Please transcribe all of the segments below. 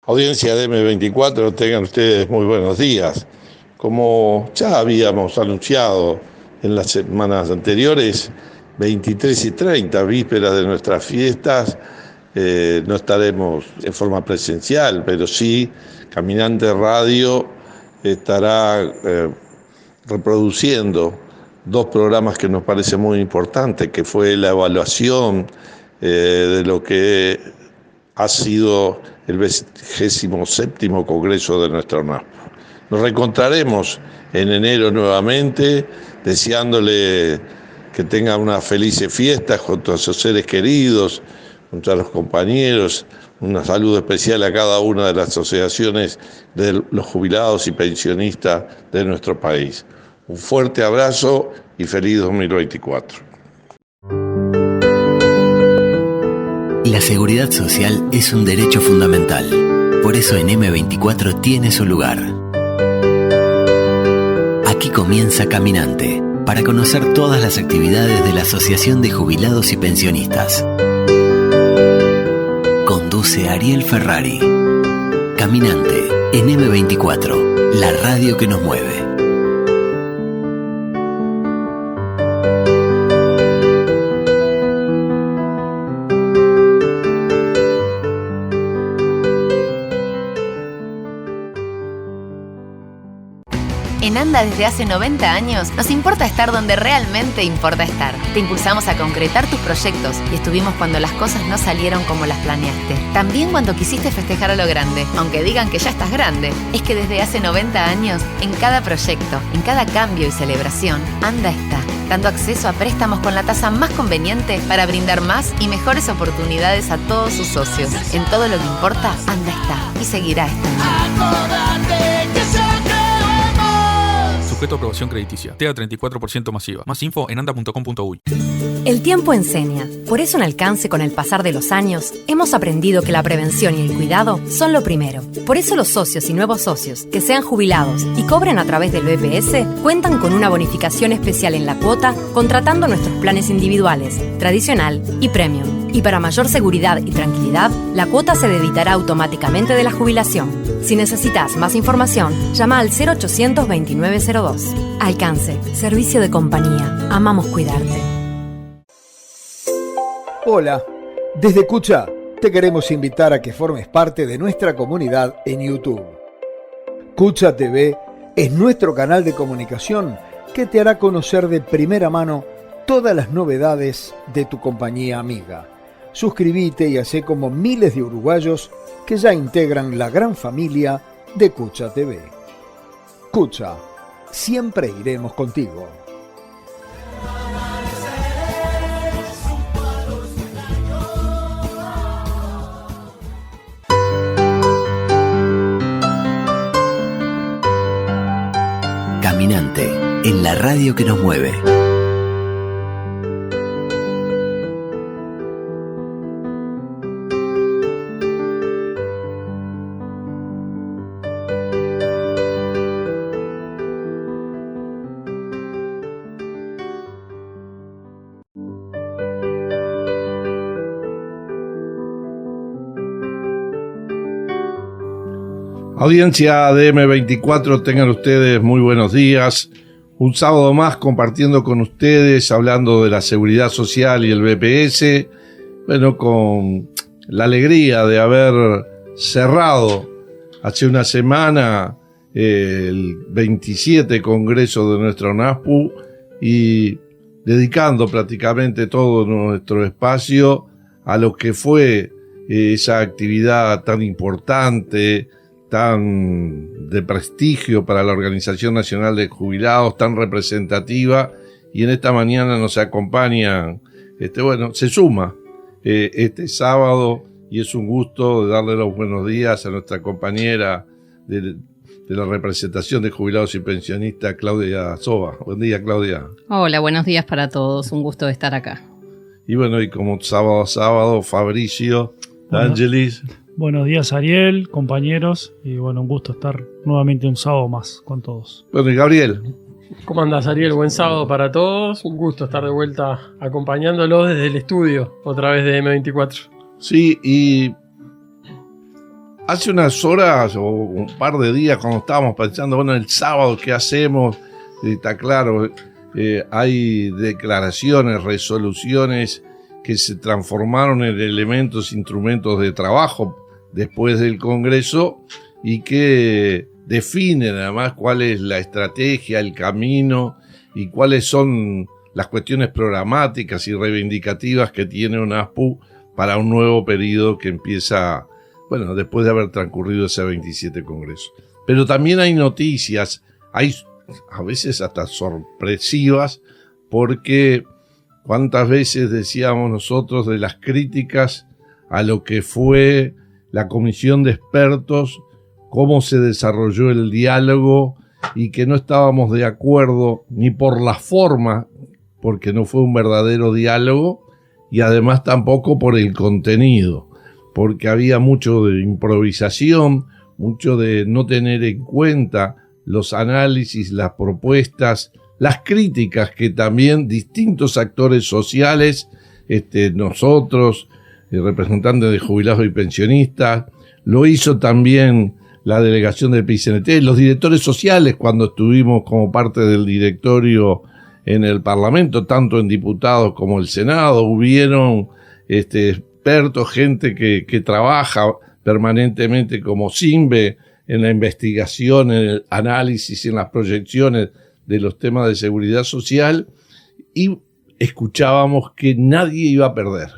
Audiencia de M24, tengan ustedes muy buenos días. Como ya habíamos anunciado en las semanas anteriores, 23 y 30, vísperas de nuestras fiestas, no estaremos en forma presencial, pero sí Caminante Radio estará reproduciendo dos programas que nos parece muy importantes, que fue la evaluación de lo que ha sido el 27º Congreso de nuestra NASPO. Nos reencontraremos en enero nuevamente, deseándole que tenga unas felices fiestas junto a sus seres queridos, junto a los compañeros, un saludo especial a cada una de las asociaciones de los jubilados y pensionistas de nuestro país. Un fuerte abrazo y feliz 2024. La seguridad social es un derecho fundamental. Por eso en M24 tiene su lugar. Aquí comienza Caminante, para conocer todas las actividades de la Asociación de Jubilados y Pensionistas. Conduce Ariel Ferrari. Caminante en M24, la radio que nos mueve. En ANDA desde hace 90 años nos importa estar donde realmente importa estar. Te impulsamos a concretar tus proyectos y estuvimos cuando las cosas no salieron como las planeaste. También cuando quisiste festejar a lo grande, aunque digan que ya estás grande. Es que desde hace 90 años, en cada proyecto, en cada cambio y celebración, ANDA está, dando acceso a préstamos con la tasa más conveniente para brindar más y mejores oportunidades a todos sus socios. En todo lo que importa, ANDA está y seguirá estando. Sujeto a aprobación crediticia. TEA 34% masiva. Más info en anda.com.uy. El tiempo enseña. Por eso en Alcance, con el pasar de los años, hemos aprendido que la prevención y el cuidado son lo primero. Por eso los socios y nuevos socios que sean jubilados y cobren a través del BPS cuentan con una bonificación especial en la cuota contratando nuestros planes individuales, tradicional y premium. Y para mayor seguridad y tranquilidad, la cuota se debitará automáticamente de la jubilación. Si necesitas más información, llama al 0800 2902. Alcance, servicio de compañía. Amamos cuidarte. Hola, desde Cucha te queremos invitar a que formes parte de nuestra comunidad en YouTube. Cucha TV es nuestro canal de comunicación que te hará conocer de primera mano todas las novedades de tu compañía amiga. Suscríbete y hacé como miles de uruguayos que ya integran la gran familia de Cucha TV. Cucha, siempre iremos contigo. Caminante, en la radio que nos mueve. Audiencia de M24, tengan ustedes muy buenos días. Un sábado más compartiendo con ustedes, hablando de la seguridad social y el BPS. Bueno, con la alegría de haber cerrado hace una semana el 27 Congreso de nuestro NASPU y dedicando prácticamente todo nuestro espacio a lo que fue esa actividad tan importante, tan de prestigio para la Organización Nacional de Jubilados, tan representativa, y en esta mañana nos acompaña, se suma este sábado, y es un gusto darle los buenos días a nuestra compañera de la representación de jubilados y pensionistas, Claudia Soba. Buen día, Claudia. Hola, buenos días para todos, un gusto de estar acá. Y bueno, y como sábado a sábado, Fabricio, Ángelis. Buenos días, Ariel, compañeros, y bueno, un gusto estar nuevamente un sábado más con todos. Bueno, y Gabriel. ¿Cómo andás, Ariel? Buen sábado para todos, un gusto estar de vuelta acompañándolos desde el estudio, otra vez de M24. Sí, y hace unas horas o un par de días, cuando estábamos pensando, bueno, el sábado, ¿qué hacemos? Está claro, hay declaraciones, resoluciones que se transformaron en elementos, instrumentos de trabajo después del Congreso y que definen además cuál es la estrategia, el camino y cuáles son las cuestiones programáticas y reivindicativas que tiene UNASPU para un nuevo periodo que empieza, bueno, después de haber transcurrido ese 27 Congreso. Pero también hay noticias, hay a veces hasta sorpresivas, porque cuántas veces decíamos nosotros de las críticas a lo que fue la comisión de expertos, cómo se desarrolló el diálogo y que no estábamos de acuerdo ni por la forma, porque no fue un verdadero diálogo, y además tampoco por el contenido, porque había mucho de improvisación, mucho de no tener en cuenta los análisis, las propuestas, las críticas que también distintos actores sociales, nosotros, representantes de jubilados y pensionistas, lo hizo también la delegación del PICNT, los directores sociales cuando estuvimos como parte del directorio en el Parlamento, tanto en diputados como el Senado, hubieron expertos, gente que trabaja permanentemente como SINVE en la investigación, en el análisis, en las proyecciones de los temas de seguridad social, y escuchábamos que nadie iba a perder,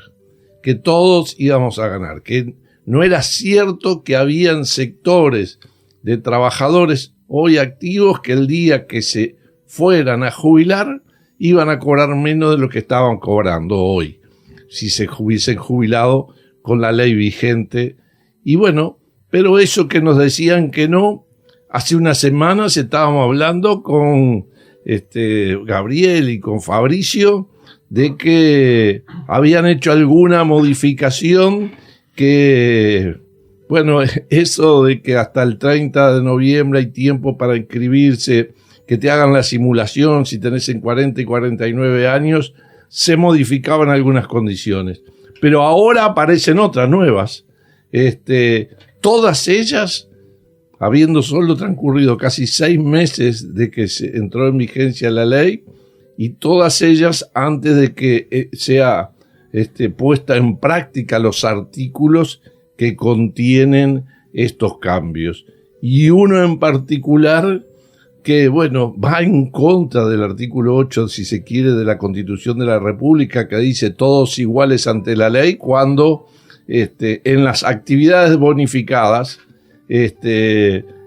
que todos íbamos a ganar, que no era cierto que habían sectores de trabajadores hoy activos que el día que se fueran a jubilar iban a cobrar menos de lo que estaban cobrando hoy, si se hubiesen jubilado con la ley vigente. Y bueno, pero eso que nos decían que no, hace unas semanas estábamos hablando con Gabriel y con Fabricio de que habían hecho alguna modificación que, bueno, eso de que hasta el 30 de noviembre hay tiempo para inscribirse, que te hagan la simulación si tenés en 40 y 49 años, se modificaban algunas condiciones. Pero ahora aparecen otras nuevas. Todas ellas, habiendo solo transcurrido casi 6 meses de que se entró en vigencia la ley, y todas ellas antes de que sea puesta en práctica los artículos que contienen estos cambios. Y uno en particular que, bueno, va en contra del artículo 8, si se quiere, de la Constitución de la República, que dice todos iguales ante la ley, cuando en las actividades bonificadas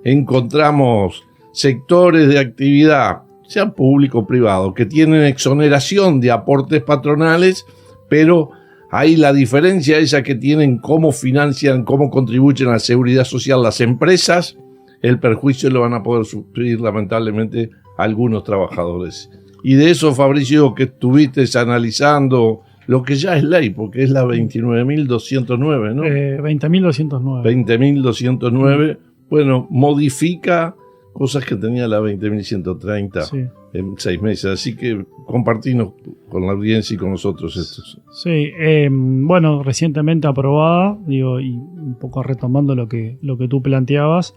encontramos sectores de actividad, sean público o privado, que tienen exoneración de aportes patronales, pero ahí la diferencia esa que tienen cómo financian, cómo contribuyen a la seguridad social las empresas, el perjuicio lo van a poder sufrir lamentablemente algunos trabajadores. Y de eso, Fabricio, que estuviste analizando lo que ya es ley, porque es la 29.209, ¿no? 20.209. 20.209, bueno, modifica cosas que tenía la 20.130 sí. En 6 meses. Así que compartimos con la audiencia y con nosotros estos. Sí, bueno, recientemente aprobada, digo, y un poco retomando lo que tú planteabas,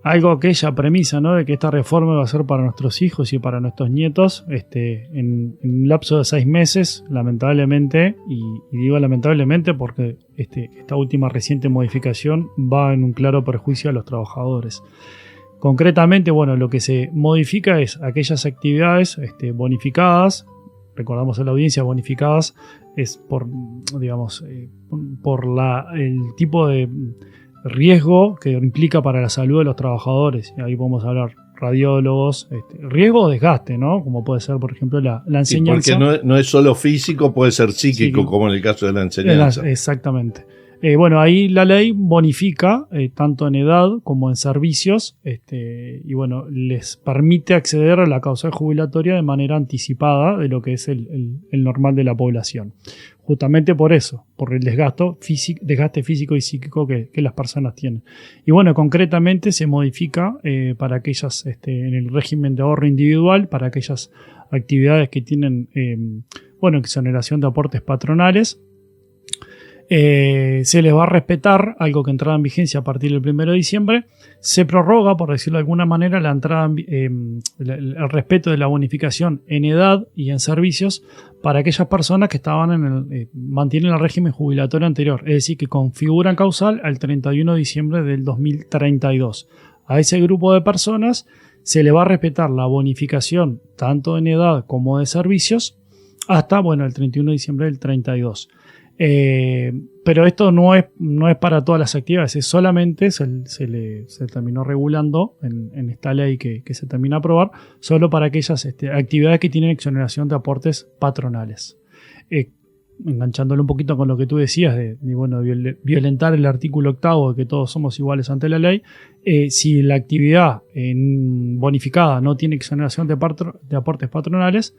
algo aquella premisa, ¿no?, de que esta reforma va a ser para nuestros hijos y para nuestros nietos, en un lapso de 6 meses, lamentablemente, y digo lamentablemente porque esta última reciente modificación va en un claro perjuicio a los trabajadores. Concretamente, bueno, lo que se modifica es aquellas actividades bonificadas, recordamos a la audiencia, bonificadas es por, digamos, por el tipo de riesgo que implica para la salud de los trabajadores. Y ahí podemos hablar radiólogos, riesgo o desgaste, ¿no? Como puede ser, por ejemplo, la enseñanza. Sí, porque no es solo físico, puede ser psíquico, como en el caso de la enseñanza. Exactamente. Bueno, ahí la ley bonifica tanto en edad como en servicios, y bueno, les permite acceder a la causal jubilatoria de manera anticipada de lo que es el normal de la población. Justamente por eso, por el desgaste físico y psíquico que las personas tienen. Y bueno, concretamente se modifica para aquellas, en el régimen de ahorro individual, para aquellas actividades que tienen, exoneración de aportes patronales. se les va a respetar, algo que entraba en vigencia a partir del 1 de diciembre, se prorroga, por decirlo de alguna manera, la entrada el respeto de la bonificación en edad y en servicios para aquellas personas que estaban mantienen el régimen jubilatorio anterior, es decir, que configuran causal al 31 de diciembre del 2032. A ese grupo de personas se le va a respetar la bonificación tanto en edad como de servicios hasta el 31 de diciembre del 32. Pero esto no es para todas las actividades, es solamente se terminó regulando en esta ley que se termina de aprobar, solo para aquellas actividades que tienen exoneración de aportes patronales. Enganchándolo un poquito con lo que tú decías de violentar el artículo 8 de que todos somos iguales ante la ley, si la actividad bonificada no tiene exoneración de aportes patronales,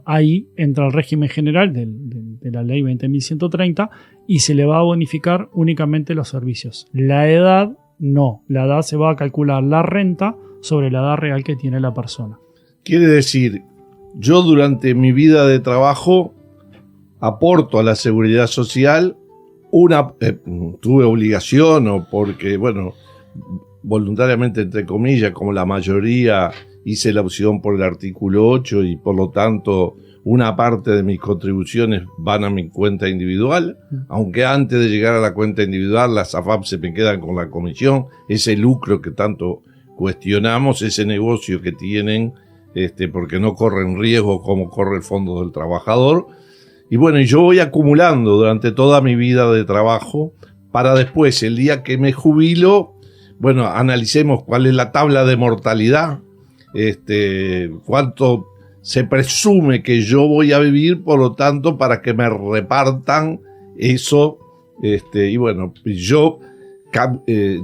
ahí entra el régimen general de la ley 20.130 y se le va a bonificar únicamente los servicios. La edad no, la edad se va a calcular la renta sobre la edad real que tiene la persona. Quiere decir, yo durante mi vida de trabajo aporto a la seguridad social, tuve obligación o porque, voluntariamente entre comillas, como la mayoría, hice la opción por el artículo 8 y por lo tanto una parte de mis contribuciones van a mi cuenta individual, aunque antes de llegar a la cuenta individual las AFAP se me quedan con la comisión, ese lucro que tanto cuestionamos, ese negocio que tienen, porque no corren riesgo como corre el Fondo del Trabajador. Y yo voy acumulando durante toda mi vida de trabajo para después, el día que me jubilo, analicemos cuál es la tabla de mortalidad, cuánto se presume que yo voy a vivir, por lo tanto, para que me repartan eso. Yo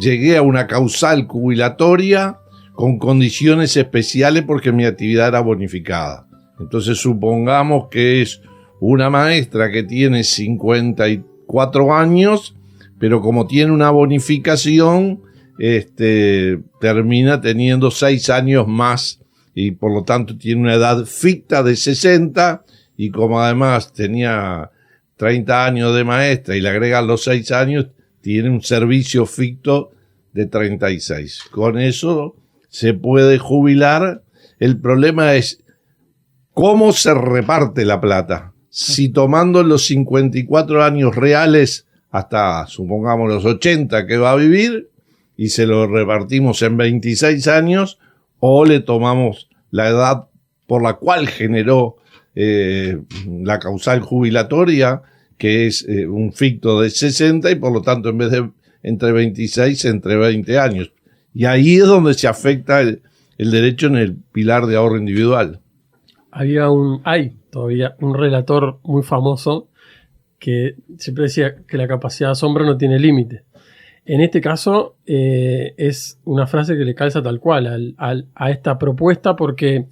llegué a una causal jubilatoria con condiciones especiales porque mi actividad era bonificada. Entonces, supongamos que es una maestra que tiene 54 años, pero como tiene una bonificación, termina teniendo 6 años más y por lo tanto tiene una edad ficta de 60 y como además tenía 30 años de maestra y le agregan los 6 años, tiene un servicio ficto de 36. Con eso se puede jubilar. El problema es cómo se reparte la plata. Si tomando los 54 años reales hasta, supongamos, los 80 que va a vivir y se lo repartimos en 26 años, o le tomamos la edad por la cual generó la causal jubilatoria, que es un ficto de 60 y por lo tanto en vez de entre 26, entre 20 años. Y ahí es donde se afecta el derecho en el pilar de ahorro individual. Hay todavía un relator muy famoso que siempre decía que la capacidad de asombro no tiene límite. En este caso es una frase que le calza tal cual a esta propuesta porque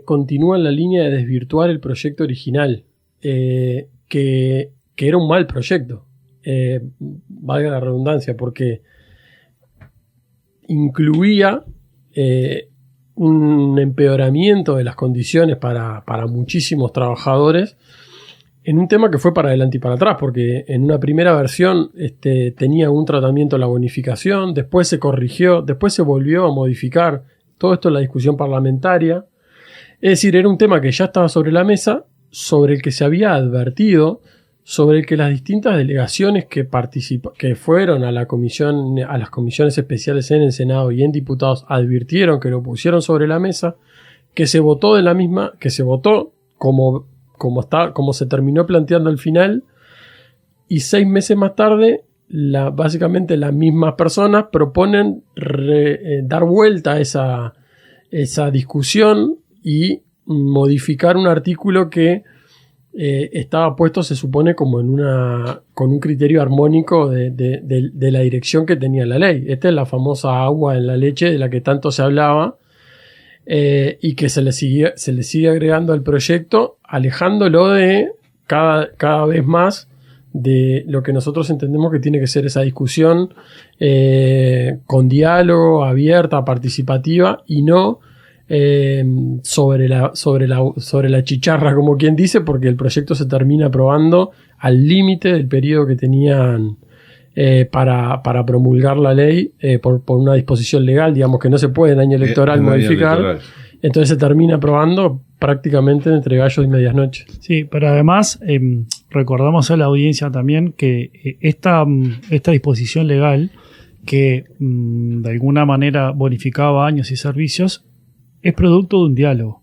continúa en la línea de desvirtuar el proyecto original, que era un mal proyecto, valga la redundancia, porque incluía un empeoramiento de las condiciones para muchísimos trabajadores en un tema que fue para adelante y para atrás, porque en una primera versión tenía un tratamiento la bonificación, después se corrigió, después se volvió a modificar, todo esto en la discusión parlamentaria. Es decir, era un tema que ya estaba sobre la mesa, sobre el que se había advertido, sobre el que las distintas delegaciones que fueron a las comisiones especiales en el Senado y en diputados advirtieron que lo pusieron sobre la mesa, que se votó como se terminó planteando al final, y 6 meses más tarde básicamente las mismas personas proponen dar vuelta a esa discusión y modificar un artículo que estaba puesto, se supone, como con un criterio armónico de la dirección que tenía la ley. Esta es la famosa agua en la leche de la que tanto se hablaba, y que se le sigue agregando al proyecto, alejándolo de cada vez más de lo que nosotros entendemos que tiene que ser esa discusión con diálogo, abierta, participativa, y no sobre la chicharra, como quien dice, porque el proyecto se termina aprobando al límite del periodo que tenían para promulgar la ley por una disposición legal, digamos que no se puede en año electoral modificar. Año electoral. Entonces se termina aprobando prácticamente entre gallos y medias noches. Sí, pero además recordamos a la audiencia también que esta disposición legal que de alguna manera bonificaba años y servicios es producto de un diálogo,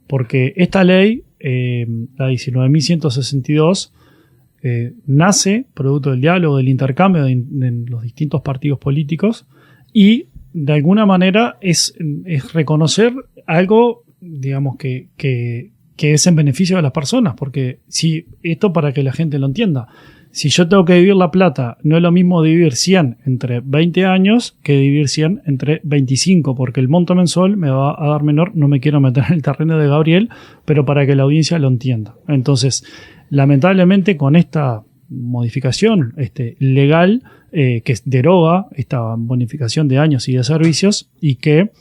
porque esta ley, la 19.162, nace producto del diálogo, del intercambio de los distintos partidos políticos, y de alguna manera es reconocer algo, digamos, que es en beneficio de las personas, porque si esto, para que la gente lo entienda, si yo tengo que dividir La Plata, no es lo mismo dividir 100 entre 20 años que dividir 100 entre 25, porque el monto mensual me va a dar menor. No me quiero meter en el terreno de Gabriel, pero para que la audiencia lo entienda. Entonces, lamentablemente, con esta modificación legal que deroga esta bonificación de años y de servicios, y que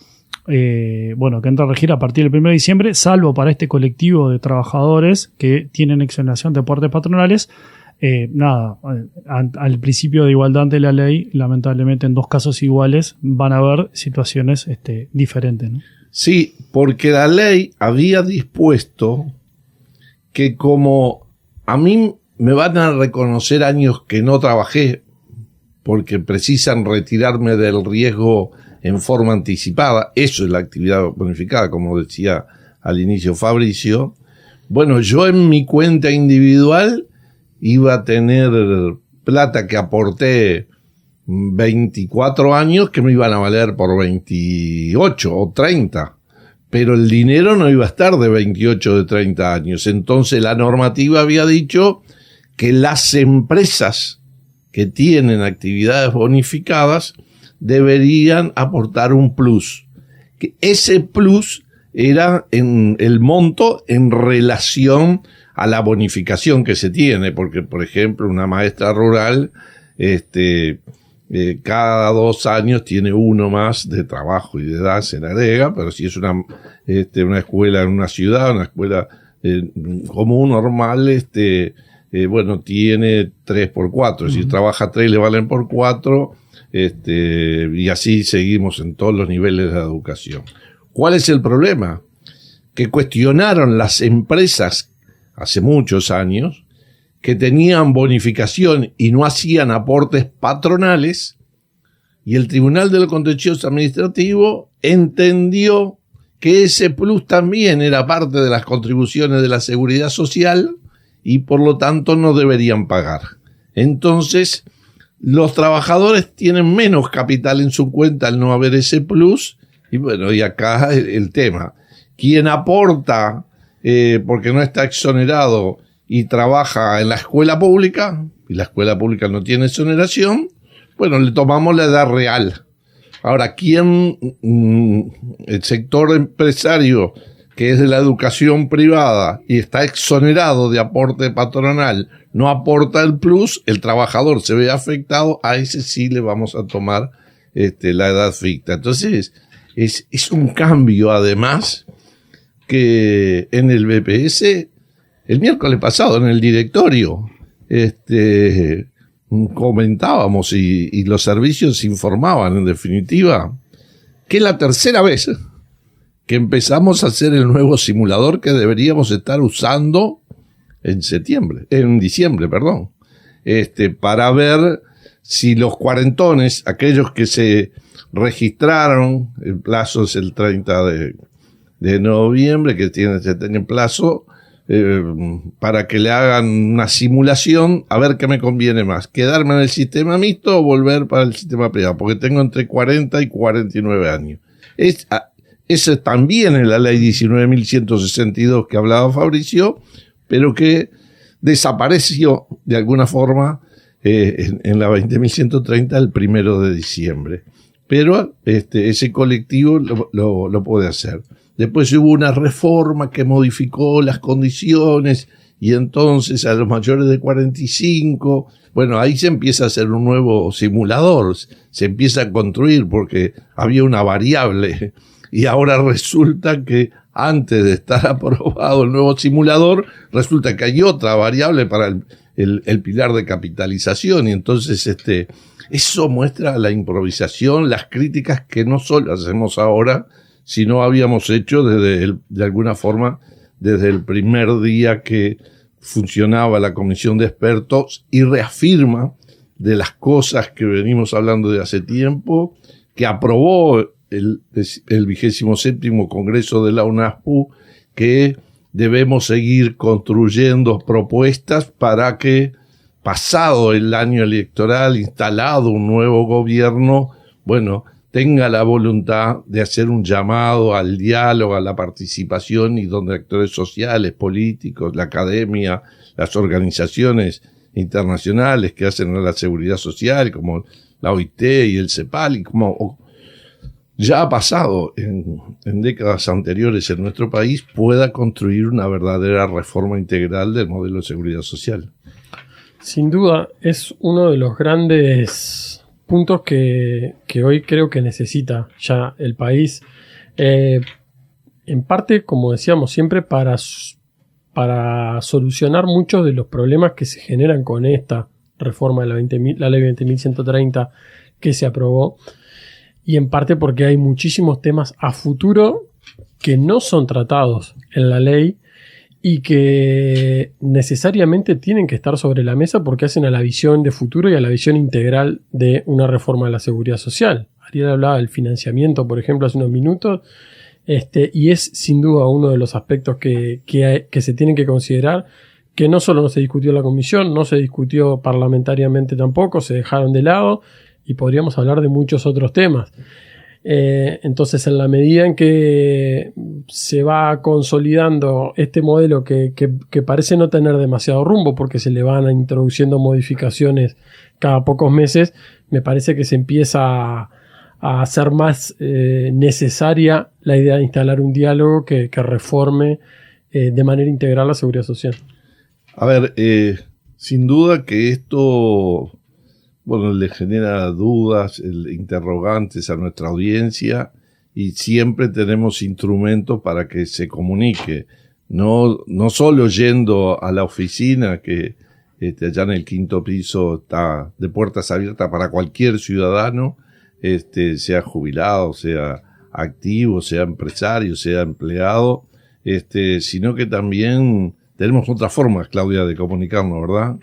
que entra a regir a partir del 1 de diciembre, salvo para este colectivo de trabajadores que tienen exoneración de aportes patronales, al principio de igualdad ante la ley, lamentablemente en dos casos iguales van a haber situaciones diferentes, ¿no? Sí, porque la ley había dispuesto que como a mí me van a reconocer años que no trabajé porque precisan retirarme del riesgo en forma anticipada, eso es la actividad bonificada, como decía al inicio Fabricio, bueno, yo en mi cuenta individual iba a tener plata que aporté 24 años que me iban a valer por 28 o 30, pero el dinero no iba a estar de 28 o de 30 años. Entonces la normativa había dicho que las empresas que tienen actividades bonificadas deberían aportar un plus. Que ese plus era en el monto en relación a la bonificación que se tiene, porque, por ejemplo, una maestra rural cada 2 años tiene uno más de trabajo y de edad, se le agrega, pero si es una escuela en una ciudad, una escuela común, normal, tiene 3 por 4, si trabaja 3 le valen por 4, y así seguimos en todos los niveles de la educación. ¿Cuál es el problema? Que cuestionaron las empresas hace muchos años que tenían bonificación y no hacían aportes patronales, y el Tribunal del Contencioso Administrativo entendió que ese plus también era parte de las contribuciones de la Seguridad Social y por lo tanto no deberían pagar. Entonces, los trabajadores tienen menos capital en su cuenta al no haber ese plus, y acá el tema. Quien aporta porque no está exonerado y trabaja en la escuela pública, y la escuela pública no tiene exoneración, le tomamos la edad real. Ahora, el sector empresario que es de la educación privada y está exonerado de aporte patronal, no aporta el plus, el trabajador se ve afectado, a ese sí le vamos a tomar la edad ficta. Entonces, es un cambio además que en el BPS, el miércoles pasado en el directorio, comentábamos y los servicios informaban, en definitiva, que es la tercera vez que empezamos a hacer el nuevo simulador que deberíamos estar usando en diciembre, para ver si los cuarentones, aquellos que se registraron, el plazo es el 30 de noviembre, que se tiene plazo, para que le hagan una simulación, a ver qué me conviene más, quedarme en el sistema mixto o volver para el sistema privado, porque tengo entre 40 y 49 años. Eso también en la ley 19.162 que hablaba Fabricio, pero que desapareció de alguna forma en la 20.130 el 1 de diciembre. Pero ese colectivo lo puede hacer. Después hubo una reforma que modificó las condiciones y entonces a los mayores de 45, ahí se empieza a hacer un nuevo simulador, se empieza a construir porque había una variable y ahora resulta que antes de estar aprobado el nuevo simulador, resulta que hay otra variable para el pilar de capitalización, y entonces eso muestra la improvisación, las críticas que no solo hacemos ahora, sino habíamos hecho de alguna forma desde el primer día que funcionaba la comisión de expertos, y reafirma de las cosas que venimos hablando de hace tiempo, que aprobó el 27º Congreso de la UNASPU, que debemos seguir construyendo propuestas para que, pasado el año electoral, instalado un nuevo gobierno, tenga la voluntad de hacer un llamado al diálogo, a la participación, y donde actores sociales, políticos, la academia, las organizaciones internacionales que hacen a la seguridad social, como la OIT y el CEPAL, y como ya ha pasado en décadas anteriores en nuestro país, pueda construir una verdadera reforma integral del modelo de seguridad social. Sin duda, es uno de los grandes puntos que hoy creo que necesita ya el país. En parte, como decíamos siempre, para solucionar muchos de los problemas que se generan con esta reforma de la ley 20.130 que se aprobó, y en parte porque hay muchísimos temas a futuro que no son tratados en la ley y que necesariamente tienen que estar sobre la mesa porque hacen a la visión de futuro y a la visión integral de una reforma de la seguridad social. Ariel hablaba del financiamiento, por ejemplo, hace unos minutos, y es sin duda uno de los aspectos que se tienen que considerar, que no solo no se discutió en la comisión, no se discutió parlamentariamente tampoco, se dejaron de lado, y podríamos hablar de muchos otros temas. Entonces, en la medida en que se va consolidando este modelo que parece no tener demasiado rumbo porque se le van introduciendo modificaciones cada pocos meses, me parece que se empieza a hacer más necesaria la idea de instalar un diálogo que reforme de manera integral la seguridad social. A ver, sin duda que esto le genera dudas, interrogantes a nuestra audiencia, y siempre tenemos instrumentos para que se comunique. No solo yendo a la oficina, que allá en el 5º piso está de puertas abiertas para cualquier ciudadano, sea jubilado, sea activo, sea empresario, sea empleado, sino que también tenemos otras formas, Claudia, de comunicarnos, ¿verdad?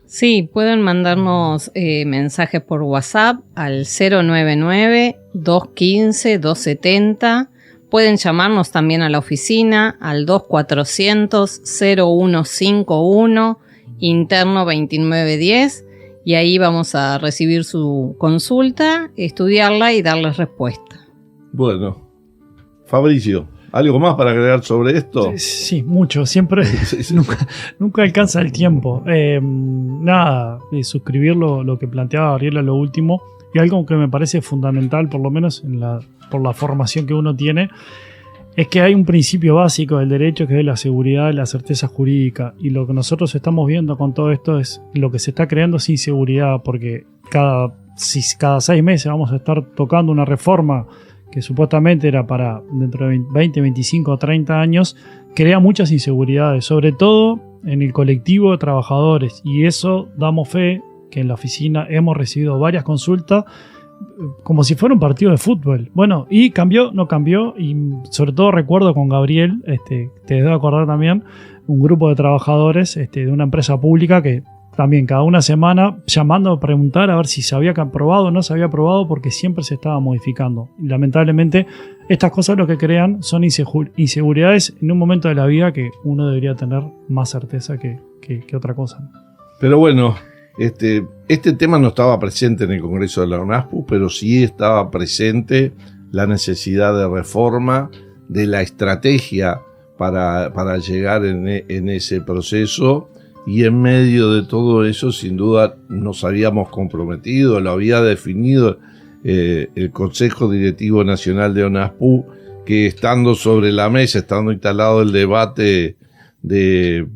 Sí, pueden mandarnos mensajes por WhatsApp al 099-215-270. Pueden llamarnos también a la oficina al 2400-0151, interno 2910, y ahí vamos a recibir su consulta, estudiarla y darles respuesta. Bueno, Fabricio, ¿algo más para agregar sobre esto? Sí, mucho. Siempre nunca alcanza el tiempo. Suscribir lo que planteaba Gabriela, lo último, y algo que me parece fundamental, por lo menos por la formación que uno tiene, es que hay un principio básico del derecho, que es la seguridad y la certeza jurídica. Y lo que nosotros estamos viendo con todo esto es lo que se está creando es inseguridad, porque cada 6 meses vamos a estar tocando una reforma que supuestamente era para dentro de 20, 25 o 30 años, crea muchas inseguridades, sobre todo en el colectivo de trabajadores. Y eso damos fe que en la oficina hemos recibido varias consultas como si fuera un partido de fútbol. Bueno, y cambió, no cambió, y sobre todo recuerdo con Gabriel, te debo acordar también, un grupo de trabajadores de una empresa pública que también cada una semana llamando a preguntar a ver si se había aprobado o no se había aprobado, porque siempre se estaba modificando. Y lamentablemente estas cosas lo que crean son inseguridades en un momento de la vida que uno debería tener más certeza que otra cosa. Pero bueno, este tema no estaba presente en el Congreso de la UNASPU, pero sí estaba presente la necesidad de reforma, de la estrategia para llegar en ese proceso. Y en medio de todo eso, sin duda, nos habíamos comprometido, lo había definido el Consejo Directivo Nacional de UNASPU, que estando sobre la mesa, estando instalado el debate de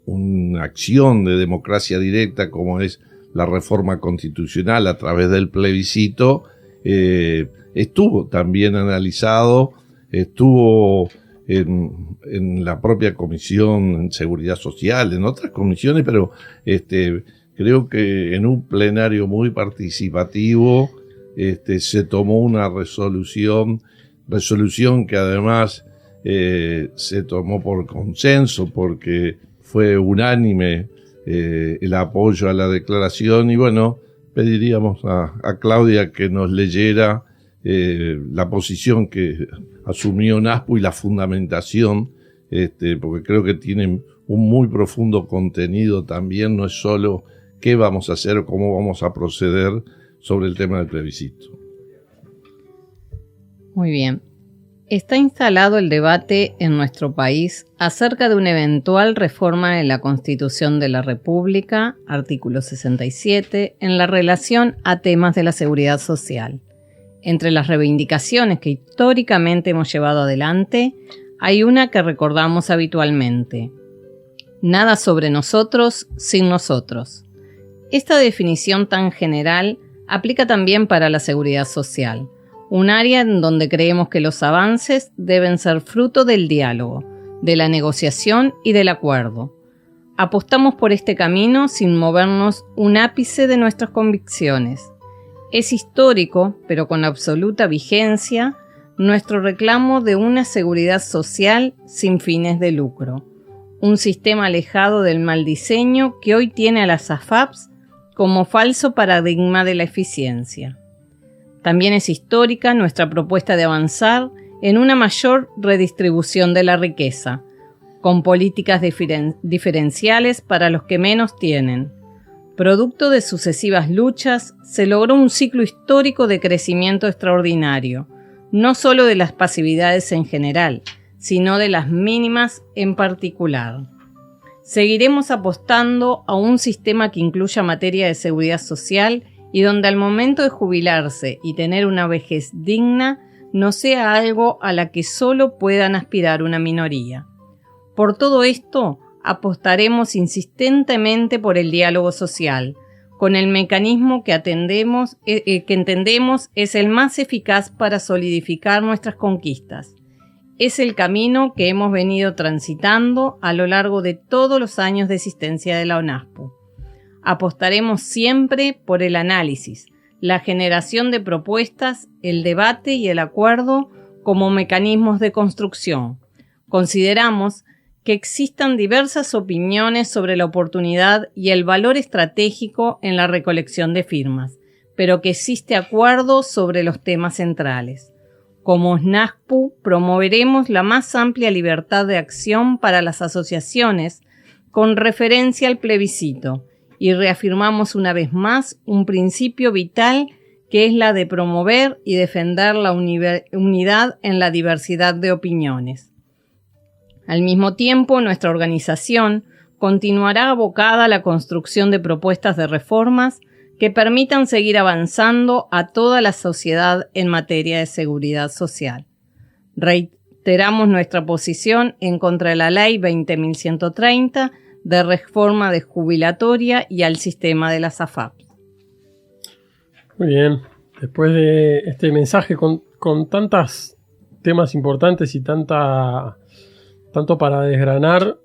una acción de democracia directa como es la reforma constitucional a través del plebiscito, estuvo también analizado, estuvo en la propia Comisión en Seguridad Social, en otras comisiones, pero creo que en un plenario muy participativo se tomó una resolución que además se tomó por consenso, porque fue unánime el apoyo a la declaración. Y bueno, pediríamos a Claudia que nos leyera la posición que asumió NASPU y la fundamentación, porque creo que tienen un muy profundo contenido también, no es solo qué vamos a hacer o cómo vamos a proceder sobre el tema del plebiscito. Muy bien. Está instalado el debate en nuestro país acerca de una eventual reforma de la Constitución de la República, artículo 67, en la relación a temas de la seguridad social. Entre las reivindicaciones que históricamente hemos llevado adelante, hay una que recordamos habitualmente: nada sobre nosotros sin nosotros. Esta definición tan general aplica también para la seguridad social, un área en donde creemos que los avances deben ser fruto del diálogo, de la negociación y del acuerdo. Apostamos por este camino sin movernos un ápice de nuestras convicciones. Es histórico, pero con absoluta vigencia, nuestro reclamo de una seguridad social sin fines de lucro, un sistema alejado del mal diseño que hoy tiene a las AFAPs como falso paradigma de la eficiencia. También es histórica nuestra propuesta de avanzar en una mayor redistribución de la riqueza, con políticas diferenciales para los que menos tienen. Producto de sucesivas luchas, se logró un ciclo histórico de crecimiento extraordinario, no solo de las pasividades en general, sino de las mínimas en particular. Seguiremos apostando a un sistema que incluya materia de seguridad social y donde al momento de jubilarse y tener una vejez digna no sea algo a la que solo puedan aspirar una minoría. Por todo esto, apostaremos insistentemente por el diálogo social, con el mecanismo que entendemos es el más eficaz para solidificar nuestras conquistas. Es el camino que hemos venido transitando a lo largo de todos los años de existencia de la ONASPU. Apostaremos siempre por el análisis, la generación de propuestas, el debate y el acuerdo como mecanismos de construcción. Consideramos que existan diversas opiniones sobre la oportunidad y el valor estratégico en la recolección de firmas, pero que existe acuerdo sobre los temas centrales. Como NASPU, promoveremos la más amplia libertad de acción para las asociaciones con referencia al plebiscito y reafirmamos una vez más un principio vital que es la de promover y defender la unidad en la diversidad de opiniones. Al mismo tiempo, nuestra organización continuará abocada a la construcción de propuestas de reformas que permitan seguir avanzando a toda la sociedad en materia de seguridad social. Reiteramos nuestra posición en contra de la Ley 20.130 de reforma de jubilatoria y al sistema de las AFAP. Muy bien. Después de este mensaje con tantos temas importantes y tanto para desgranar,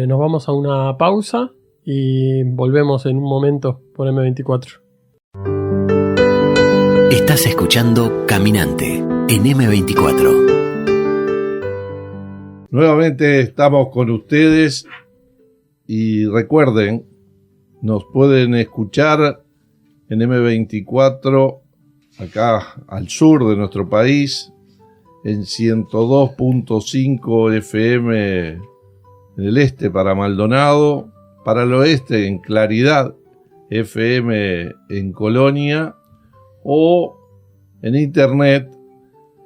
nos vamos a una pausa y volvemos en un momento por M24. Estás escuchando Caminante en M24. Nuevamente estamos con ustedes y recuerden, nos pueden escuchar en M24 acá al sur de nuestro país, en 102.5 FM en el este para Maldonado, para el oeste en Claridad FM en Colonia, o en internet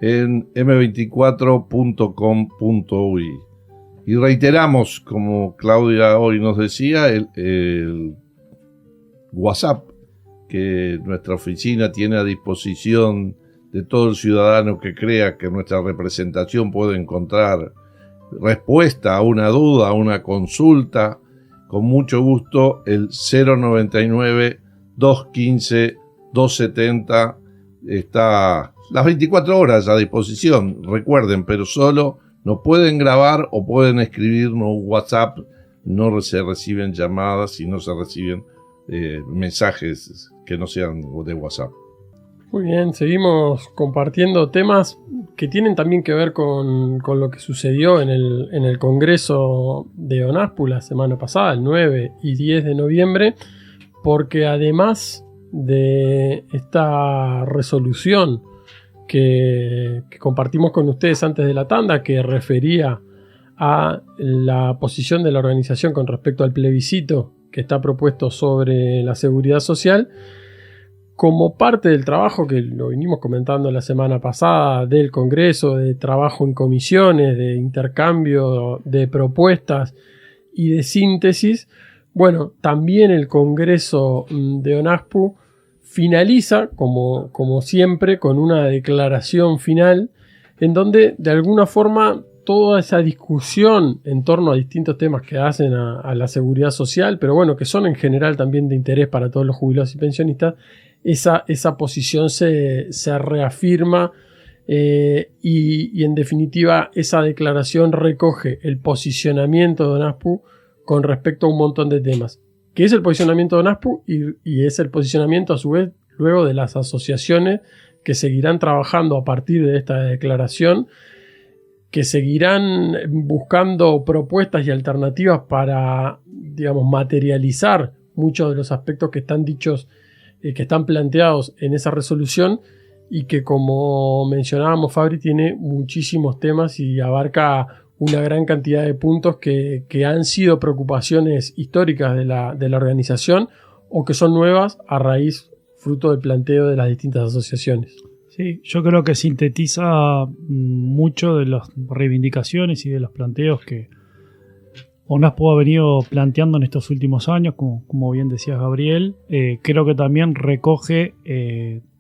en m24.com.uy. Y reiteramos, como Claudia hoy nos decía, el WhatsApp que nuestra oficina tiene a disposición de todo el ciudadano que crea que nuestra representación puede encontrar respuesta a una duda, a una consulta. Con mucho gusto, el 099-215-270 está las 24 horas a disposición, recuerden, pero solo nos pueden grabar o pueden escribirnos WhatsApp. No se reciben llamadas y no se reciben mensajes que no sean de WhatsApp. Muy bien, seguimos compartiendo temas que tienen también que ver con lo que sucedió en el Congreso de ONASPU la semana pasada, el 9 y 10 de noviembre, porque además de esta resolución que compartimos con ustedes antes de la tanda, que refería a la posición de la organización con respecto al plebiscito que está propuesto sobre la seguridad social, como parte del trabajo que lo vinimos comentando la semana pasada del Congreso, de trabajo en comisiones, de intercambio de propuestas y de síntesis, bueno, también el Congreso de ONASPU finaliza, como siempre, con una declaración final en donde de alguna forma toda esa discusión en torno a distintos temas que hacen a la seguridad social, pero bueno, que son en general también de interés para todos los jubilados y pensionistas, esa posición se reafirma y en definitiva esa declaración recoge el posicionamiento de ONASPU con respecto a un montón de temas, que es el posicionamiento de ONASPU y es el posicionamiento a su vez luego de las asociaciones que seguirán trabajando a partir de esta declaración, que seguirán buscando propuestas y alternativas para, digamos, materializar muchos de los aspectos que están dichos, que están planteados en esa resolución, y que, como mencionábamos, Fabri, tiene muchísimos temas y abarca una gran cantidad de puntos que han sido preocupaciones históricas de la organización o que son nuevas a raíz, fruto del planteo de las distintas asociaciones. Sí, yo creo que sintetiza mucho de las reivindicaciones y de los planteos que ONASPU ha venido planteando en estos últimos años, como bien decía Gabriel. Creo que también recoge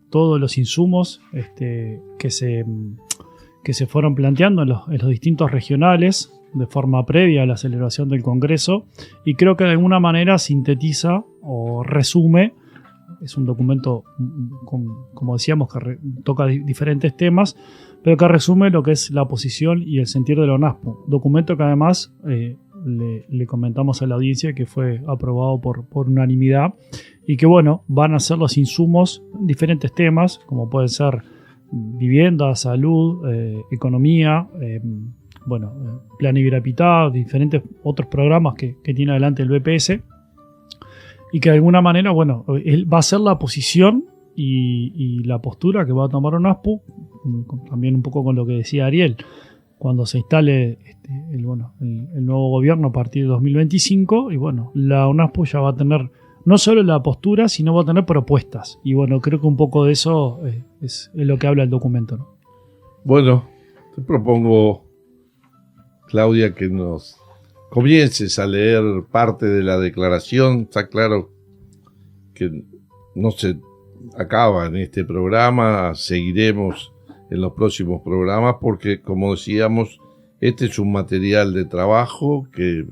todos los insumos que se fueron planteando en los distintos regionales de forma previa a la celebración del Congreso, y creo que de alguna manera sintetiza o resume. Es un documento, como decíamos, que toca diferentes temas, pero que resume lo que es la posición y el sentir de la ONASPU. Documento que además le comentamos a la audiencia que fue aprobado por unanimidad, y que, bueno, van a ser los insumos en diferentes temas, como pueden ser vivienda, salud, economía, Plan Ibirapitá, diferentes otros programas que tiene adelante el BPS. Y que de alguna manera, bueno, va a ser la posición y la postura que va a tomar ONASPU, también un poco con lo que decía Ariel, cuando se instale el nuevo gobierno a partir de 2025, y bueno, la ONASPU ya va a tener no solo la postura, sino va a tener propuestas. Y bueno, creo que un poco de eso es lo que habla el documento, ¿no? Bueno, te propongo, Claudia, que nos comiences a leer parte de la declaración. Está claro que no se acaba en este programa, seguiremos en los próximos programas porque, como decíamos, este es un material de trabajo que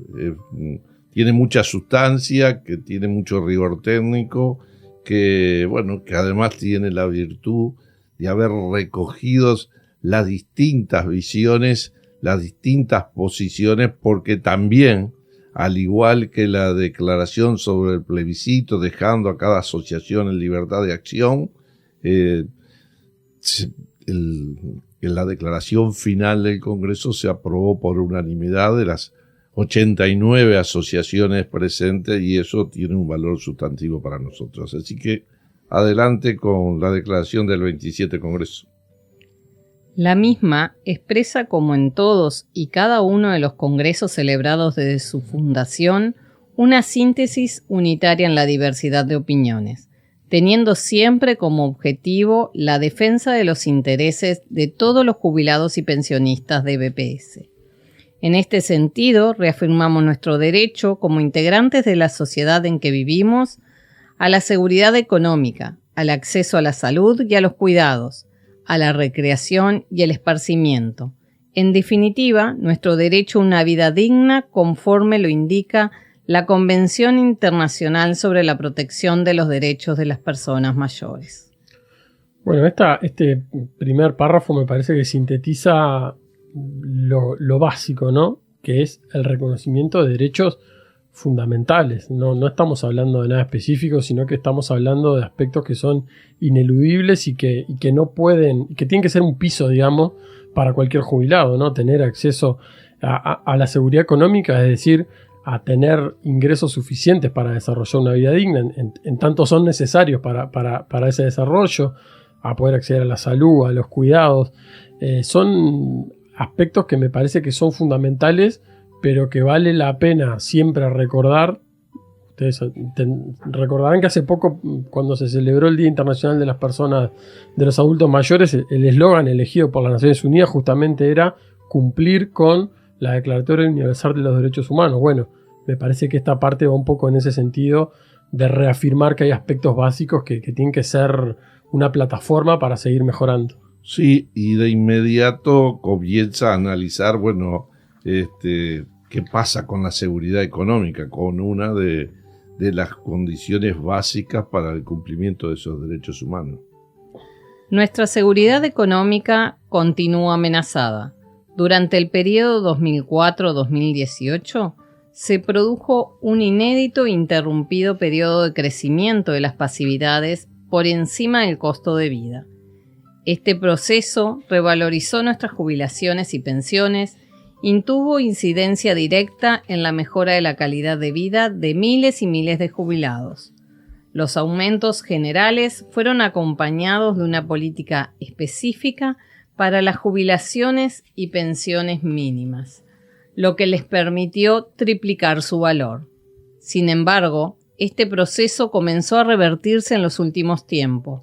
tiene mucha sustancia, que tiene mucho rigor técnico, que además tiene la virtud de haber recogido las distintas visiones, las distintas posiciones, porque también, al igual que la declaración sobre el plebiscito, dejando a cada asociación en libertad de acción, en la declaración final del Congreso se aprobó por unanimidad de las 89 asociaciones presentes, y eso tiene un valor sustantivo para nosotros. Así que adelante con la declaración del 27 Congreso. La misma expresa, como en todos y cada uno de los congresos celebrados desde su fundación, una síntesis unitaria en la diversidad de opiniones, teniendo siempre como objetivo la defensa de los intereses de todos los jubilados y pensionistas de BPS. En este sentido, reafirmamos nuestro derecho, como integrantes de la sociedad en que vivimos, a la seguridad económica, al acceso a la salud y a los cuidados, a la recreación y el esparcimiento. En definitiva, nuestro derecho a una vida digna conforme lo indica la Convención Internacional sobre la Protección de los Derechos de las Personas Mayores. Bueno, este primer párrafo me parece que sintetiza lo básico, ¿no? Que es el reconocimiento de derechos fundamentales. No estamos hablando de nada específico, sino que estamos hablando de aspectos que son ineludibles y que no pueden, que tienen que ser un piso, digamos, para cualquier jubilado, ¿no? Tener acceso a la seguridad económica, es decir, a tener ingresos suficientes para desarrollar una vida digna, en tanto son necesarios para ese desarrollo, a poder acceder a la salud, a los cuidados. Son aspectos que me parece que son fundamentales, pero que vale la pena siempre recordar. Ustedes recordarán que hace poco, cuando se celebró el Día Internacional de las Personas, de los Adultos Mayores, el eslogan elegido por las Naciones Unidas justamente era cumplir con la Declaratoria Universal de los Derechos Humanos. Bueno, me parece que esta parte va un poco en ese sentido de reafirmar que hay aspectos básicos que tienen que ser una plataforma para seguir mejorando. Sí, y de inmediato comienza a analizar, bueno, qué pasa con la seguridad económica, con una de las condiciones básicas para el cumplimiento de esos derechos humanos. Nuestra seguridad económica continúa amenazada. Durante el periodo 2004-2018 se produjo un inédito e interrumpido periodo de crecimiento de las pasividades por encima del costo de vida. Este proceso revalorizó nuestras jubilaciones y pensiones y tuvo incidencia directa en la mejora de la calidad de vida de miles y miles de jubilados. Los aumentos generales fueron acompañados de una política específica para las jubilaciones y pensiones mínimas, lo que les permitió triplicar su valor. Sin embargo, este proceso comenzó a revertirse en los últimos tiempos.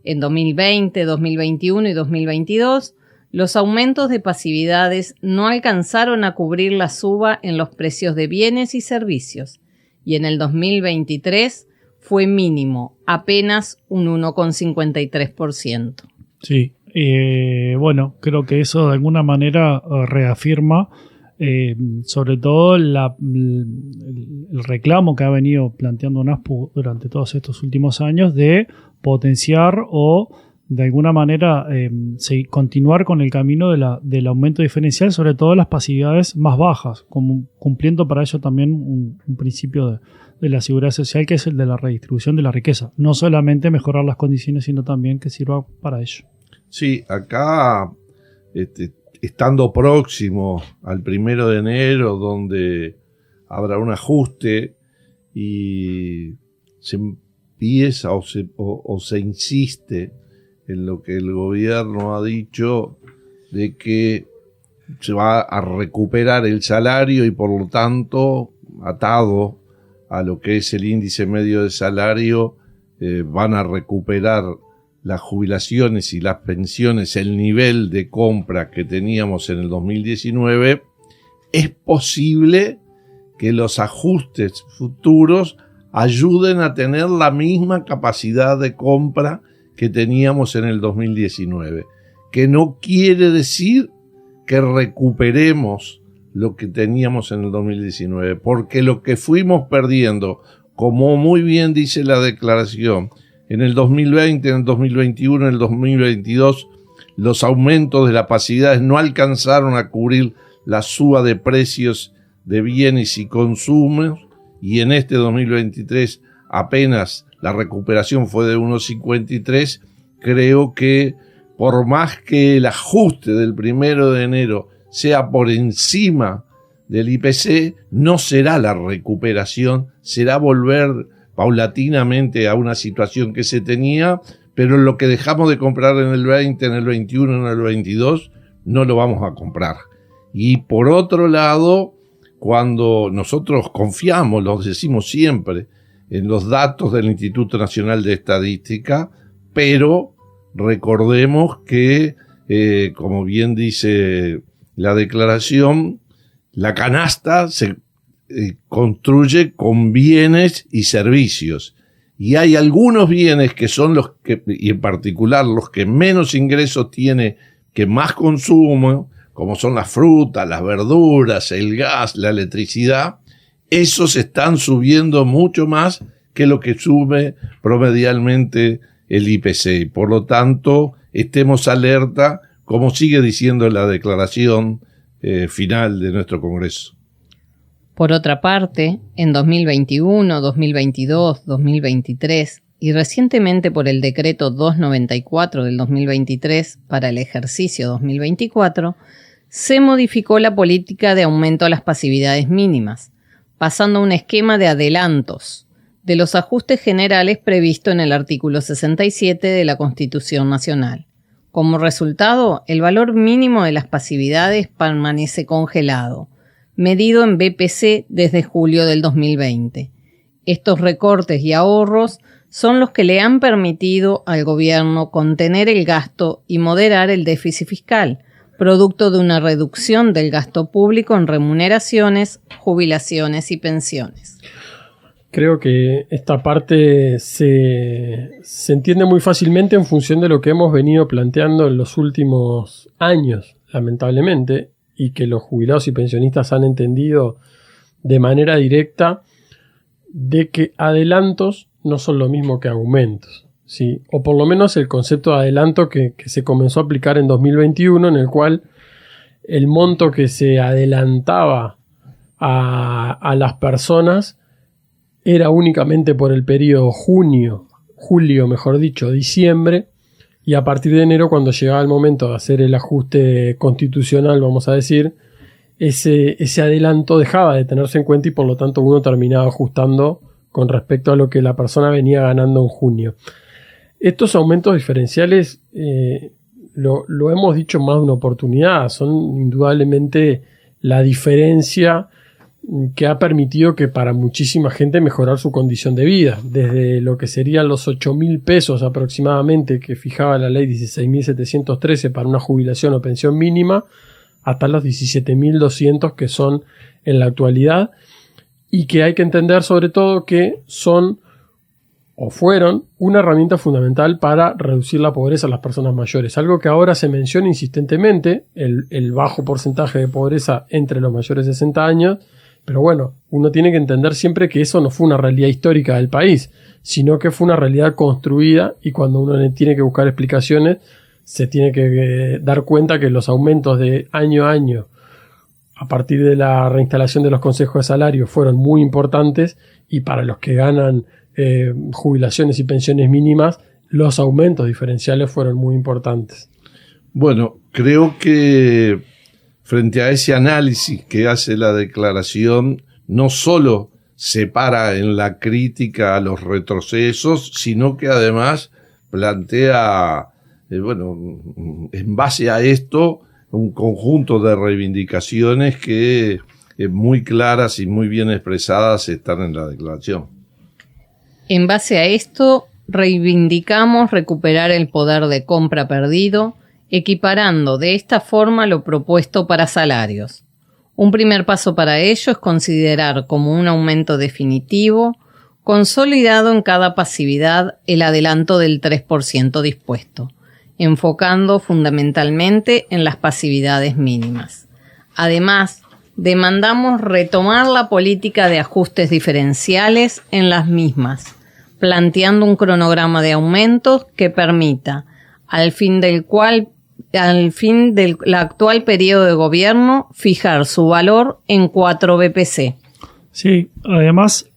En 2020, 2021 y 2022, los aumentos de pasividades no alcanzaron a cubrir la suba en los precios de bienes y servicios, y en el 2023 fue mínimo, apenas un 1,53%. Sí, bueno, creo que eso de alguna manera reafirma sobre todo el reclamo que ha venido planteando NASPU durante todos estos últimos años de potenciar o de alguna manera continuar con el camino del aumento diferencial, sobre todo las pasividades más bajas, cumpliendo para ello también un principio de la seguridad social, que es el de la redistribución de la riqueza. No solamente mejorar las condiciones, sino también que sirva para ello. Sí, acá estando próximo al 1 de enero, donde habrá un ajuste y se empieza o se insiste en lo que el gobierno ha dicho de que se va a recuperar el salario y por lo tanto, atado a lo que es el índice medio de salario, van a recuperar las jubilaciones y las pensiones, el nivel de compra que teníamos en el 2019, es posible que los ajustes futuros ayuden a tener la misma capacidad de compra que teníamos en el 2019, que no quiere decir que recuperemos lo que teníamos en el 2019, porque lo que fuimos perdiendo, como muy bien dice la declaración, en el 2020, en el 2021, en el 2022, los aumentos de las pasividades no alcanzaron a cubrir la suba de precios de bienes y consumos, y en este 2023 apenas la recuperación fue de 1,53. Creo que por más que el ajuste del 1 de enero sea por encima del IPC, no será la recuperación, será volver paulatinamente a una situación que se tenía, pero lo que dejamos de comprar en el 20, en el 21, en el 22, no lo vamos a comprar. Y por otro lado, cuando nosotros confiamos, lo decimos siempre, en los datos del Instituto Nacional de Estadística, pero recordemos que, como bien dice la declaración, la canasta se construye con bienes y servicios. Y hay algunos bienes que son los que, y en particular los que menos ingresos tiene, que más consumo, como son las frutas, las verduras, el gas, la electricidad, esos están subiendo mucho más que lo que sube promedialmente el IPC. Por lo tanto, estemos alerta como sigue diciendo la declaración final de nuestro Congreso. Por otra parte, en 2021, 2022, 2023 y recientemente por el decreto 294 del 2023 para el ejercicio 2024, se modificó la política de aumento a las pasividades mínimas, pasando a un esquema de adelantos de los ajustes generales previsto en el artículo 67 de la Constitución Nacional. Como resultado, el valor mínimo de las pasividades permanece congelado, medido en BPC desde julio del 2020. Estos recortes y ahorros son los que le han permitido al gobierno contener el gasto y moderar el déficit fiscal, producto de una reducción del gasto público en remuneraciones, jubilaciones y pensiones. Creo que esta parte se entiende muy fácilmente en función de lo que hemos venido planteando en los últimos años, lamentablemente, y que los jubilados y pensionistas han entendido de manera directa, de que adelantos no son lo mismo que aumentos, ¿sí? O por lo menos el concepto de adelanto que se comenzó a aplicar en 2021, en el cual el monto que se adelantaba a las personas era únicamente por el periodo julio, mejor dicho, diciembre, y a partir de enero, cuando llegaba el momento de hacer el ajuste constitucional, vamos a decir, ese adelanto dejaba de tenerse en cuenta y por lo tanto uno terminaba ajustando con respecto a lo que la persona venía ganando en junio. Estos aumentos diferenciales, lo hemos dicho en más de una oportunidad, son indudablemente la diferencia que ha permitido que para muchísima gente mejorar su condición de vida, desde lo que serían los 8.000 pesos aproximadamente que fijaba la ley 16.713 para una jubilación o pensión mínima, hasta los 17.200 que son en la actualidad, y que hay que entender sobre todo que son o fueron una herramienta fundamental para reducir la pobreza a las personas mayores, algo que ahora se menciona insistentemente, el bajo porcentaje de pobreza entre los mayores de 60 años, pero bueno, uno tiene que entender siempre que eso no fue una realidad histórica del país, sino que fue una realidad construida, y cuando uno tiene que buscar explicaciones, se tiene que dar cuenta que los aumentos de año a año, a partir de la reinstalación de los consejos de salario, fueron muy importantes, y para los que ganan jubilaciones y pensiones mínimas, los aumentos diferenciales fueron muy importantes. Bueno, creo que frente a ese análisis que hace la declaración, no solo se para en la crítica a los retrocesos, sino que además plantea, en base a esto, un conjunto de reivindicaciones que muy claras y muy bien expresadas están en la declaración. En base a esto, reivindicamos recuperar el poder de compra perdido, equiparando de esta forma lo propuesto para salarios. Un primer paso para ello es considerar como un aumento definitivo, consolidado en cada pasividad, el adelanto del 3% dispuesto, enfocando fundamentalmente en las pasividades mínimas. Además, demandamos retomar la política de ajustes diferenciales en las mismas, planteando un cronograma de aumentos que permita, al fin del actual periodo de gobierno, fijar su valor en 4 BPC. Sí, además,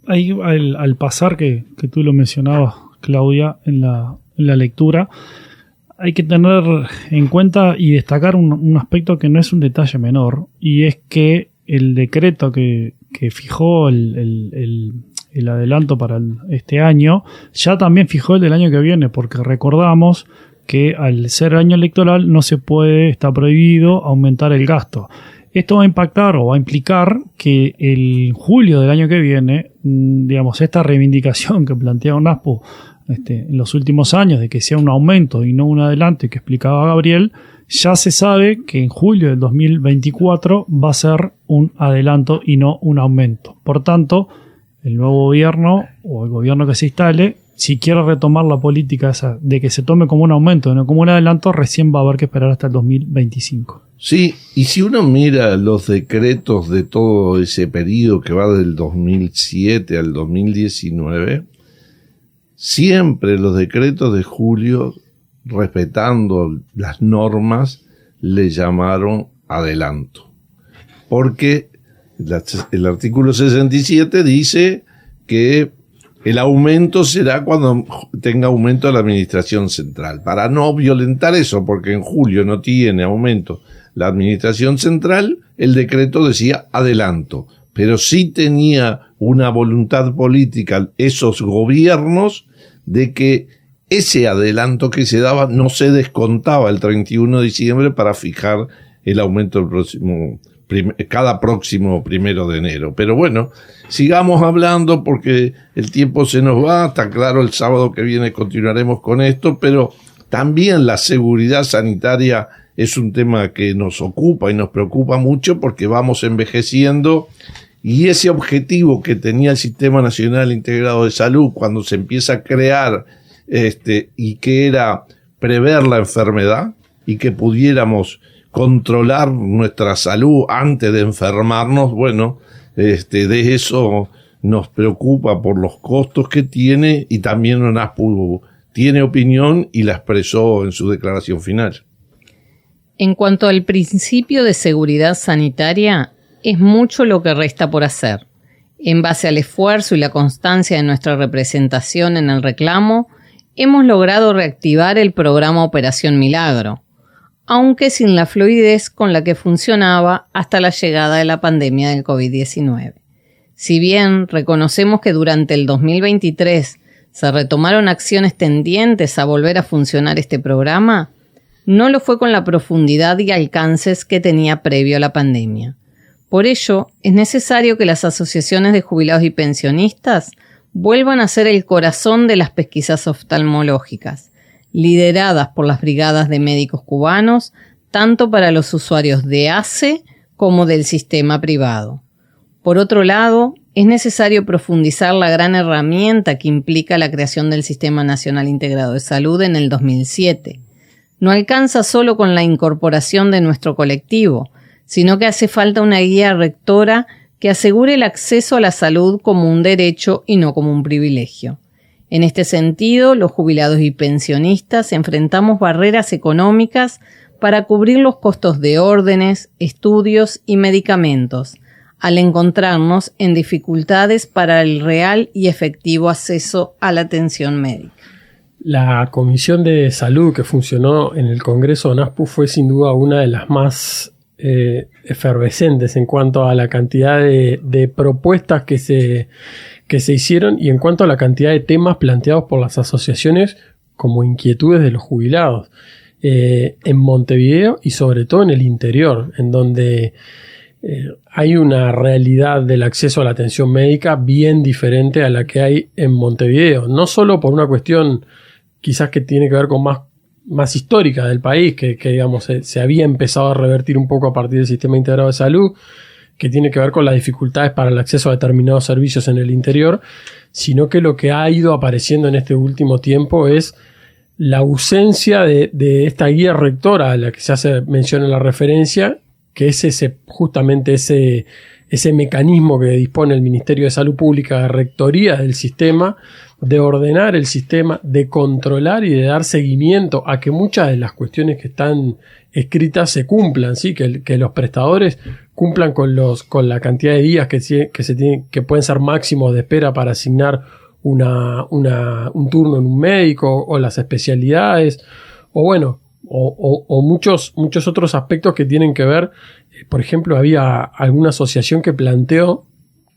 ahí al pasar que tú lo mencionabas, Claudia, en la lectura, hay que tener en cuenta y destacar un aspecto que no es un detalle menor, y es que el decreto que fijó el adelanto para este año, ya también fijó el del año que viene, porque recordamos que al ser año electoral no se puede, está prohibido aumentar el gasto. Esto va a impactar o va a implicar que el julio del año que viene, esta reivindicación que plantea UNASPO en los últimos años de que sea un aumento y no un adelanto, y que explicaba Gabriel, ya se sabe que en julio del 2024 va a ser un adelanto y no un aumento. Por tanto, el nuevo gobierno o el gobierno que se instale, si quiere retomar la política esa de que se tome como un aumento y no como un adelanto, recién va a haber que esperar hasta el 2025. Sí, y si uno mira los decretos de todo ese periodo que va del 2007 al 2019, siempre los decretos de julio respetando las normas, le llamaron adelanto. Porque el artículo 67 dice que el aumento será cuando tenga aumento la administración central. Para no violentar eso, porque en julio no tiene aumento la administración central, el decreto decía adelanto. Pero sí tenía una voluntad política esos gobiernos de que ese adelanto que se daba no se descontaba el 31 de diciembre para fijar el aumento del próximo cada próximo 1 de enero. Pero bueno, sigamos hablando porque el tiempo se nos va. Está claro, el sábado que viene continuaremos con esto, pero también la seguridad sanitaria es un tema que nos ocupa y nos preocupa mucho porque vamos envejeciendo, y ese objetivo que tenía el Sistema Nacional Integrado de Salud cuando se empieza a crear y que era prever la enfermedad y que pudiéramos controlar nuestra salud antes de enfermarnos, bueno, de eso nos preocupa por los costos que tiene, y también UNASPU tiene opinión y la expresó en su declaración final. En cuanto al principio de seguridad sanitaria, es mucho lo que resta por hacer. En base al esfuerzo y la constancia de nuestra representación en el reclamo, hemos logrado reactivar el programa Operación Milagro, aunque sin la fluidez con la que funcionaba hasta la llegada de la pandemia del COVID-19. Si bien reconocemos que durante el 2023 se retomaron acciones tendientes a volver a funcionar este programa, no lo fue con la profundidad y alcances que tenía previo a la pandemia. Por ello, es necesario que las asociaciones de jubilados y pensionistas vuelvan a ser el corazón de las pesquisas oftalmológicas, lideradas por las brigadas de médicos cubanos, tanto para los usuarios de ACE como del sistema privado. Por otro lado, es necesario profundizar la gran herramienta que implica la creación del Sistema Nacional Integrado de Salud en el 2007. No alcanza solo con la incorporación de nuestro colectivo, sino que hace falta una guía rectora que asegure el acceso a la salud como un derecho y no como un privilegio. En este sentido, los jubilados y pensionistas enfrentamos barreras económicas para cubrir los costos de órdenes, estudios y medicamentos, al encontrarnos en dificultades para el real y efectivo acceso a la atención médica. La Comisión de Salud que funcionó en el Congreso de UNASPU fue sin duda una de las más efervescentes en cuanto a la cantidad de propuestas que se hicieron y en cuanto a la cantidad de temas planteados por las asociaciones como inquietudes de los jubilados en Montevideo y sobre todo en el interior, en donde hay una realidad del acceso a la atención médica bien diferente a la que hay en Montevideo, no solo por una cuestión quizás que tiene que ver con más histórica del país, que digamos se había empezado a revertir un poco a partir del sistema integrado de salud, que tiene que ver con las dificultades para el acceso a determinados servicios en el interior, sino que lo que ha ido apareciendo en este último tiempo es la ausencia de esta guía rectora a la que se hace mención en la referencia, que es justamente ese mecanismo que dispone el Ministerio de Salud Pública de rectoría del sistema, de ordenar el sistema, de controlar y de dar seguimiento a que muchas de las cuestiones que están escritas se cumplan, ¿sí? Que los prestadores cumplan con la cantidad de días que pueden ser máximos de espera para asignar un turno en un médico, o las especialidades, o bueno, o muchos otros aspectos que tienen que ver. Por ejemplo, había alguna asociación que planteó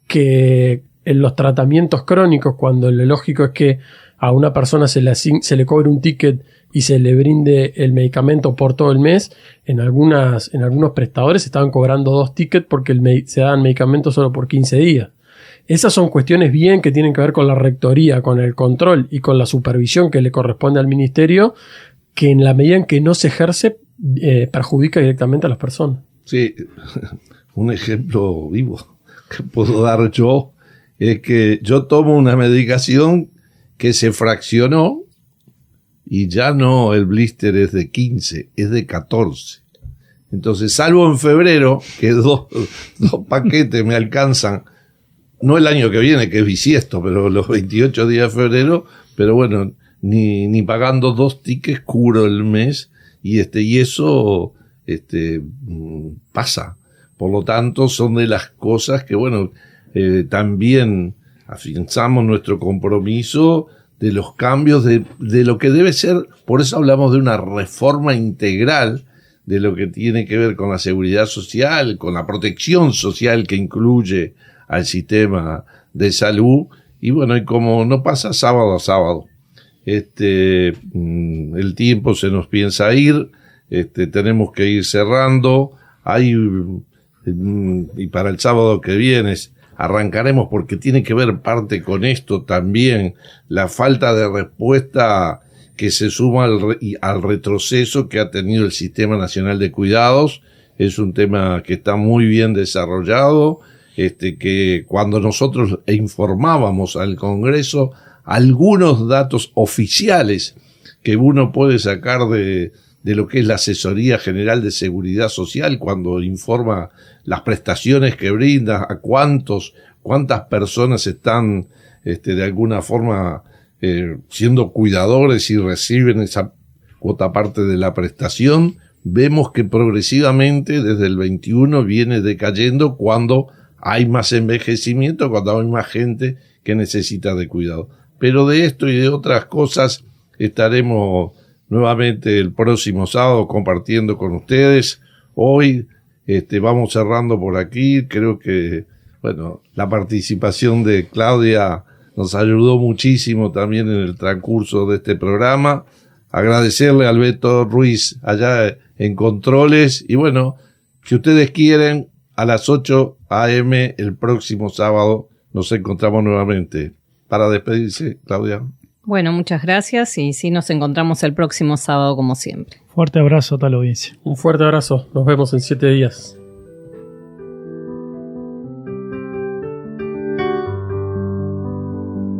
que en los tratamientos crónicos, cuando lo lógico es que a una persona se le cobre un ticket y se le brinde el medicamento por todo el mes, en algunos prestadores estaban cobrando 2 tickets porque se dan medicamentos solo por 15 días. Esas son cuestiones bien que tienen que ver con la rectoría, con el control y con la supervisión que le corresponde al ministerio, que en la medida en que no se ejerce perjudica directamente a las personas. Sí, un ejemplo vivo que puedo dar yo es que yo tomo una medicación que se fraccionó y ya no el blister es de 15, es de 14. Entonces, salvo en febrero, que dos paquetes me alcanzan, no el año que viene, que es bisiesto, pero los 28 días de febrero, pero bueno, ni pagando 2 tickets cubro el mes, y eso pasa. Por lo tanto, son de las cosas que, también afianzamos nuestro compromiso de los cambios de lo que debe ser. Por eso hablamos de una reforma integral de lo que tiene que ver con la seguridad social, con la protección social que incluye al sistema de salud. Y y como no pasa sábado a sábado, el tiempo se nos piensa ir, tenemos que ir cerrando. Y para el sábado que viene arrancaremos, porque tiene que ver parte con esto también, la falta de respuesta que se suma al retroceso que ha tenido el Sistema Nacional de Cuidados. Es un tema que está muy bien desarrollado, que cuando nosotros informábamos al Congreso algunos datos oficiales que uno puede sacar de lo que es la Asesoría General de Seguridad Social, cuando informa las prestaciones que brinda, a cuántas personas están de alguna forma siendo cuidadores y reciben esa cuota parte de la prestación. Vemos que progresivamente desde el 21 viene decayendo cuando hay más envejecimiento, cuando hay más gente que necesita de cuidado. Pero de esto y de otras cosas estaremos nuevamente el próximo sábado compartiendo con ustedes. Hoy vamos cerrando por aquí. Creo que la participación de Claudia nos ayudó muchísimo también en el transcurso de este programa. Agradecerle a Alberto Ruiz allá en Controles. Y si ustedes quieren, a las 8 a.m. el próximo sábado nos encontramos nuevamente. Para despedirse, Claudia. Bueno, muchas gracias, y sí, nos encontramos el próximo sábado como siempre. Fuerte abrazo a toda la audiencia. Un fuerte abrazo. Nos vemos en 7 días.